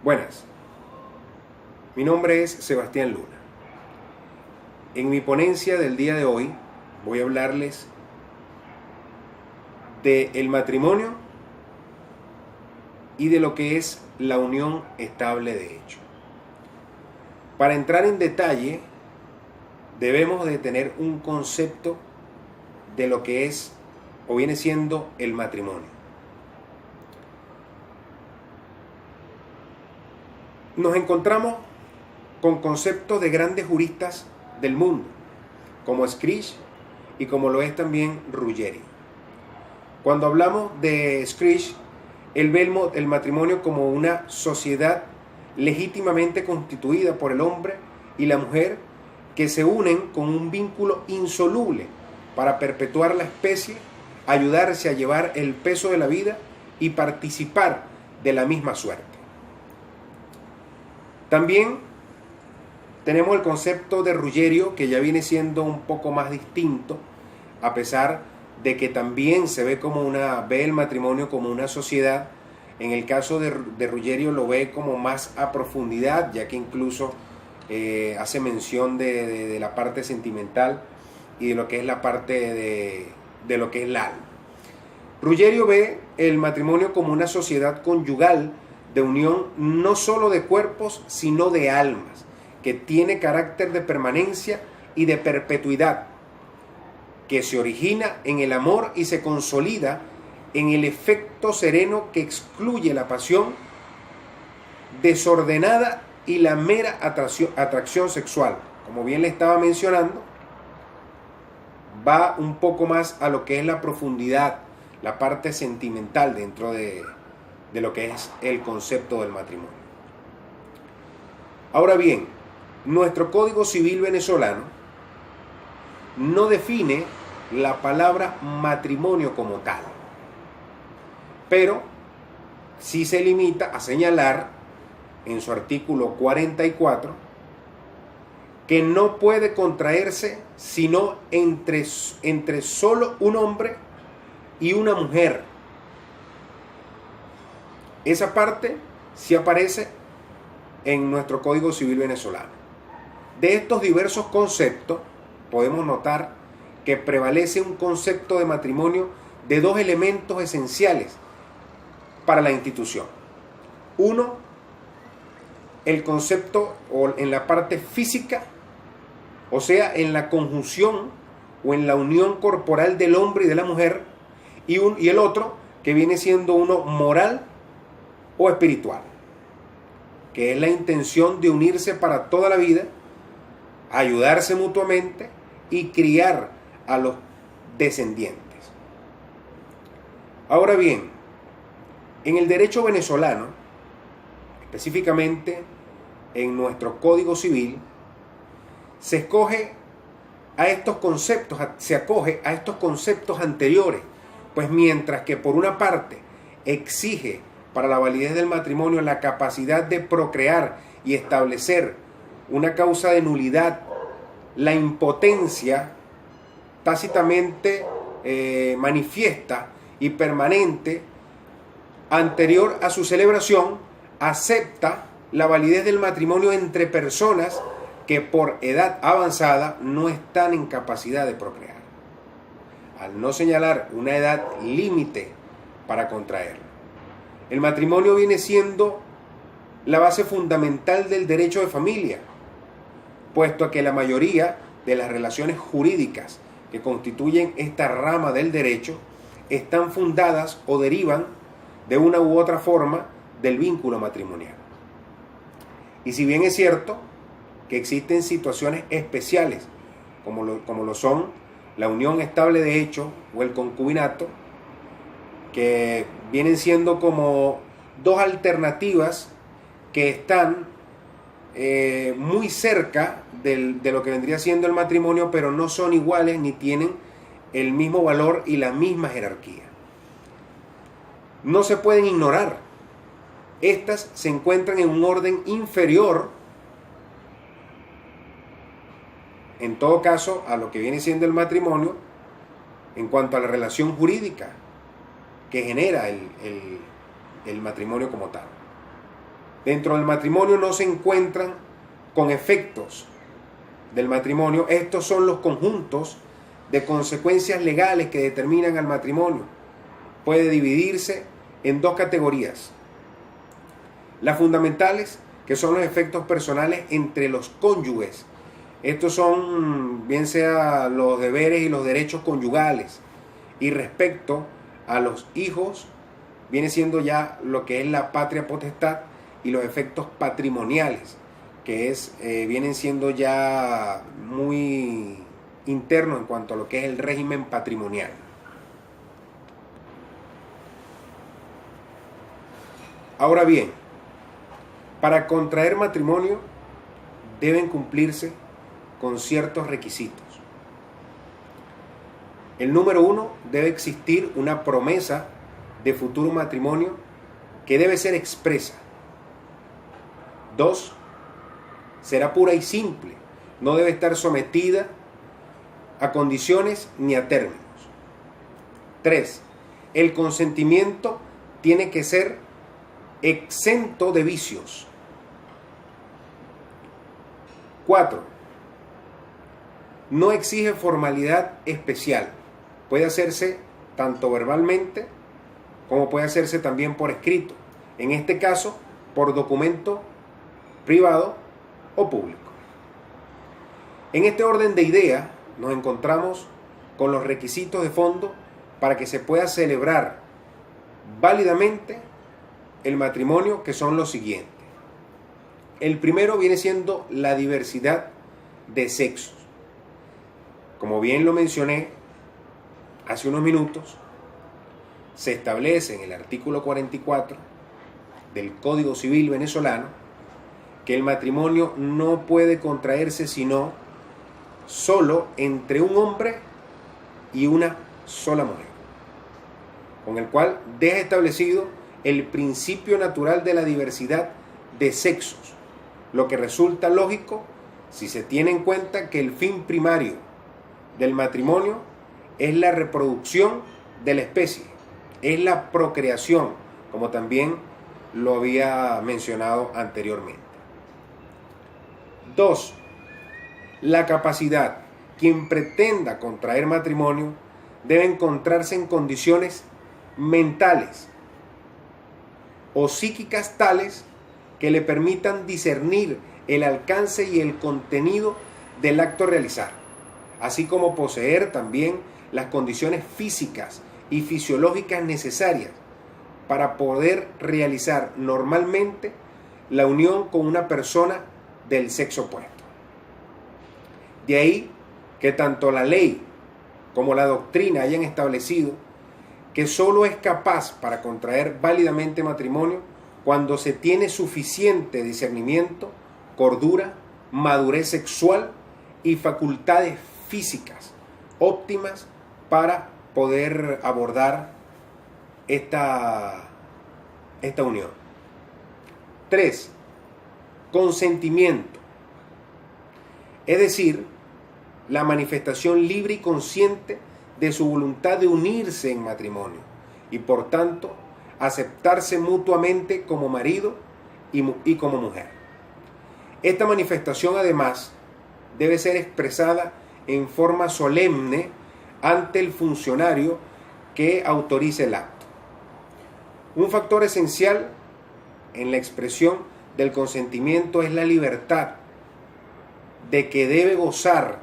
Buenas, mi nombre es Sebastián Luna. En mi ponencia del día de hoy voy a hablarles del matrimonio y de lo que es la unión estable de hecho. Para entrar en detalle, debemos de tener un concepto de lo que es o viene siendo el matrimonio. Nos encontramos con conceptos de grandes juristas del mundo, como Scritch y como lo es también Ruggieri. Cuando hablamos de Scritch, él ve el matrimonio como una sociedad legítimamente constituida por el hombre y la mujer que se unen con un vínculo insoluble para perpetuar la especie, ayudarse a llevar el peso de la vida y participar de la misma suerte. También tenemos el concepto de Ruggiero, que ya viene siendo un poco más distinto, a pesar de que también se ve ve el matrimonio como una sociedad. En el caso de Ruggiero lo ve como más a profundidad, ya que incluso hace mención de la parte sentimental y de lo que es la parte de lo que es la alma. Ruggiero ve el matrimonio como una sociedad conyugal de unión no solo de cuerpos, sino de almas, que tiene carácter de permanencia y de perpetuidad, que se origina en el amor y se consolida en el efecto sereno que excluye la pasión desordenada y la mera atracción sexual. Como bien le estaba mencionando, va un poco más a lo que es la profundidad, la parte sentimental dentro de lo que es el concepto del matrimonio. Ahora bien, nuestro Código Civil venezolano no define la palabra matrimonio como tal, pero sí se limita a señalar en su artículo 44 que no puede contraerse sino entre solo un hombre y una mujer. Esa parte sí aparece en nuestro Código Civil venezolano. De estos diversos conceptos, podemos notar que prevalece un concepto de matrimonio de dos elementos esenciales para la institución. Uno, el concepto en la parte física, o sea, en la conjunción o en la unión corporal del hombre y de la mujer, y el otro, que viene siendo uno moral o espiritual, que es la intención de unirse para toda la vida, ayudarse mutuamente y criar a los descendientes. Ahora bien, en el derecho venezolano, específicamente en nuestro Código Civil, se acoge a estos conceptos anteriores, pues mientras que por una parte exige para la validez del matrimonio la capacidad de procrear y establecer una causa de nulidad, la impotencia tácitamente manifiesta y permanente anterior a su celebración, acepta la validez del matrimonio entre personas que por edad avanzada no están en capacidad de procrear, al no señalar una edad límite para contraerlo. El matrimonio viene siendo la base fundamental del derecho de familia, puesto que la mayoría de las relaciones jurídicas que constituyen esta rama del derecho están fundadas o derivan de una u otra forma del vínculo matrimonial. Y si bien es cierto que existen situaciones especiales, como lo son la unión estable de hecho o el concubinato, que vienen siendo como dos alternativas que están muy cerca de lo que vendría siendo el matrimonio, pero no son iguales ni tienen el mismo valor y la misma jerarquía. No se pueden ignorar. Estas se encuentran en un orden inferior, en todo caso, a lo que viene siendo el matrimonio en cuanto a la relación jurídica que genera el matrimonio como tal. dentro del matrimonio no se encuentran con efectos del matrimonio. Estos son los conjuntos de consecuencias legales que determinan al matrimonio. Puede dividirse en dos categorías. Las fundamentales, que son los efectos personales entre los cónyuges. Estos son, bien sea los deberes y los derechos conyugales. Y respecto a los hijos, viene siendo ya lo que es la patria potestad y los efectos patrimoniales, que vienen siendo ya muy internos en cuanto a lo que es el régimen patrimonial. Ahora bien, para contraer matrimonio deben cumplirse con ciertos requisitos. El número 1, debe existir una promesa de futuro matrimonio que debe ser expresa. 2, será pura y simple, no debe estar sometida a condiciones ni a términos. 3, el consentimiento tiene que ser exento de vicios. 4, no exige formalidad especial. Puede hacerse tanto verbalmente como puede hacerse también por escrito. En este caso, por documento privado o público. En este orden de ideas nos encontramos con los requisitos de fondo para que se pueda celebrar válidamente el matrimonio, que son los siguientes. El primero viene siendo la diversidad de sexos. Como bien lo mencioné hace unos minutos, se establece en el artículo 44 del Código Civil venezolano que el matrimonio no puede contraerse sino solo entre un hombre y una sola mujer, con el cual deja establecido el principio natural de la diversidad de sexos, lo que resulta lógico si se tiene en cuenta que el fin primario del matrimonio es la reproducción de la especie, es la procreación, como también lo había mencionado anteriormente. 2. La capacidad. Quien pretenda contraer matrimonio debe encontrarse en condiciones mentales o psíquicas tales que le permitan discernir el alcance y el contenido del acto a realizar, así como poseer también las condiciones físicas y fisiológicas necesarias para poder realizar normalmente la unión con una persona del sexo opuesto. De ahí que tanto la ley como la doctrina hayan establecido que solo es capaz para contraer válidamente matrimonio cuando se tiene suficiente discernimiento, cordura, madurez sexual y facultades físicas óptimas para poder abordar esta unión. 3. Consentimiento. Es decir, la manifestación libre y consciente de su voluntad de unirse en matrimonio y por tanto aceptarse mutuamente como marido y como mujer. Esta manifestación además debe ser expresada en forma solemne ante el funcionario que autorice el acto. Un factor esencial en la expresión del consentimiento es la libertad de que debe gozar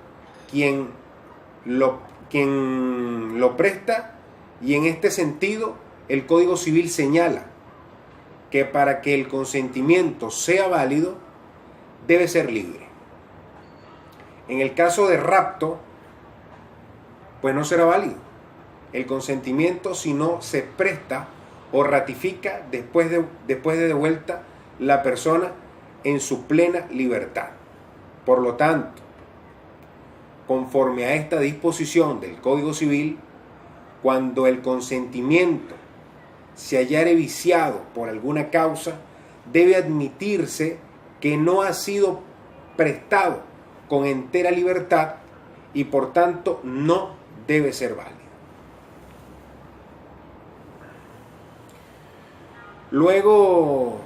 quien lo presta, y en este sentido el Código Civil señala que para que el consentimiento sea válido debe ser libre. En el caso de rapto, pues no será válido el consentimiento si no se presta o ratifica después de devuelta la persona en su plena libertad. Por lo tanto, conforme a esta disposición del Código Civil, cuando el consentimiento se hallare viciado por alguna causa, debe admitirse que no ha sido prestado con entera libertad y por tanto no debe ser válido. Luego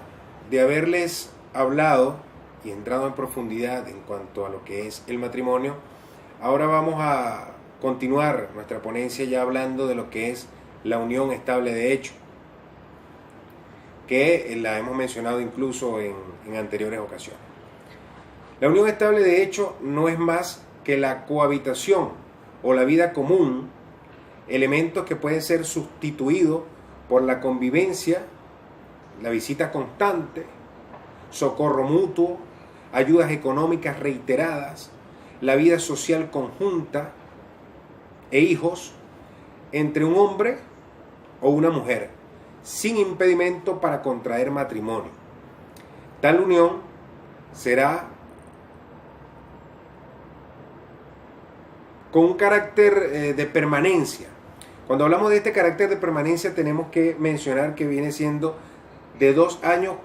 de haberles hablado y entrado en profundidad en cuanto a lo que es el matrimonio, ahora vamos a continuar nuestra ponencia ya hablando de lo que es la unión estable de hecho, que la hemos mencionado incluso en anteriores ocasiones. La unión estable de hecho no es más que la cohabitación o la vida común, elementos que pueden ser sustituidos por la convivencia, la visita constante, socorro mutuo, ayudas económicas reiteradas, la vida social conjunta e hijos entre un hombre o una mujer, sin impedimento para contraer matrimonio. Tal unión será con un carácter de permanencia. Cuando hablamos de este carácter de permanencia tenemos que mencionar que viene siendo de 2 años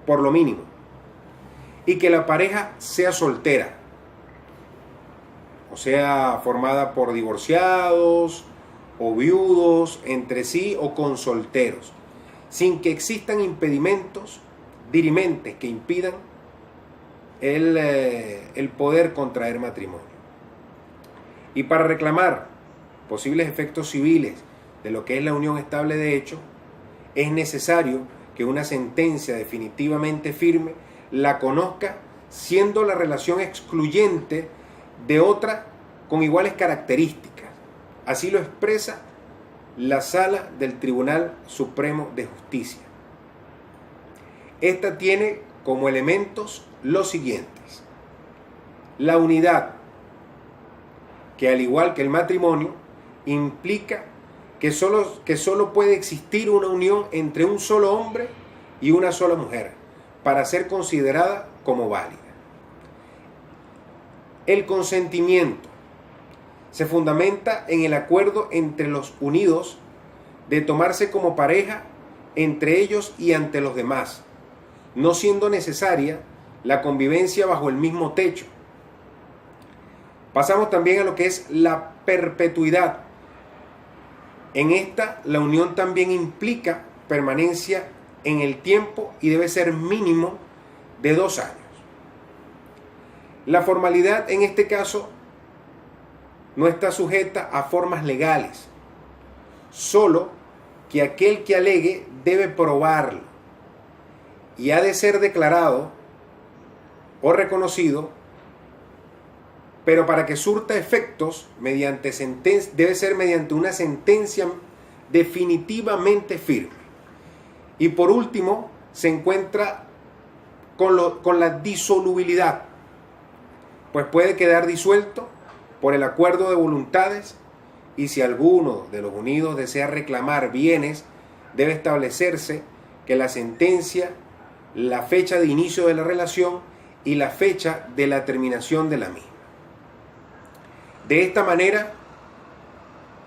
por lo mínimo, y que la pareja sea soltera, o sea, formada por divorciados o viudos entre sí o con solteros, sin que existan impedimentos dirimentes que impidan el poder contraer matrimonio. Y para reclamar posibles efectos civiles de lo que es la unión estable de hecho, es necesario que una sentencia definitivamente firme la conozca, siendo la relación excluyente de otra con iguales características. Así lo expresa la Sala del Tribunal Supremo de Justicia. Esta tiene como elementos los siguientes: la unidad, que al igual que el matrimonio, implica que solo puede existir una unión entre un solo hombre y una sola mujer para ser considerada como válida. El consentimiento se fundamenta en el acuerdo entre los unidos de tomarse como pareja entre ellos y ante los demás, no siendo necesaria la convivencia bajo el mismo techo. Pasamos también a lo que es la perpetuidad. En esta, la unión también implica permanencia en el tiempo y debe ser mínimo de 2 años. La formalidad en este caso no está sujeta a formas legales, solo que aquel que alegue debe probarlo y ha de ser declarado o reconocido, pero para que surta efectos debe ser mediante una sentencia definitivamente firme. Y por último, se encuentra con la disolubilidad, pues puede quedar disuelto por el acuerdo de voluntades, y si alguno de los unidos desea reclamar bienes, debe establecerse que la sentencia, la fecha de inicio de la relación y la fecha de la terminación de la misma. De esta manera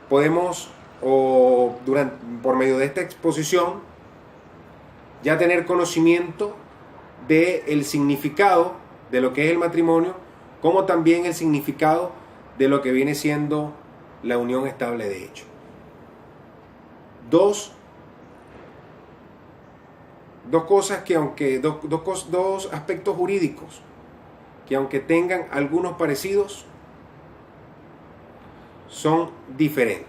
podemos, por medio de esta exposición, ya tener conocimiento del significado de lo que es el matrimonio, como también el significado de lo que viene siendo la unión estable de hecho. Dos aspectos jurídicos que, aunque tengan algunos parecidos, son diferentes.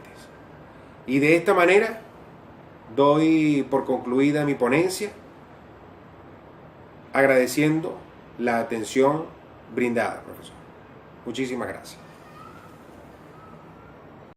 Y de esta manera doy por concluida mi ponencia, agradeciendo la atención brindada, profesor. Muchísimas gracias.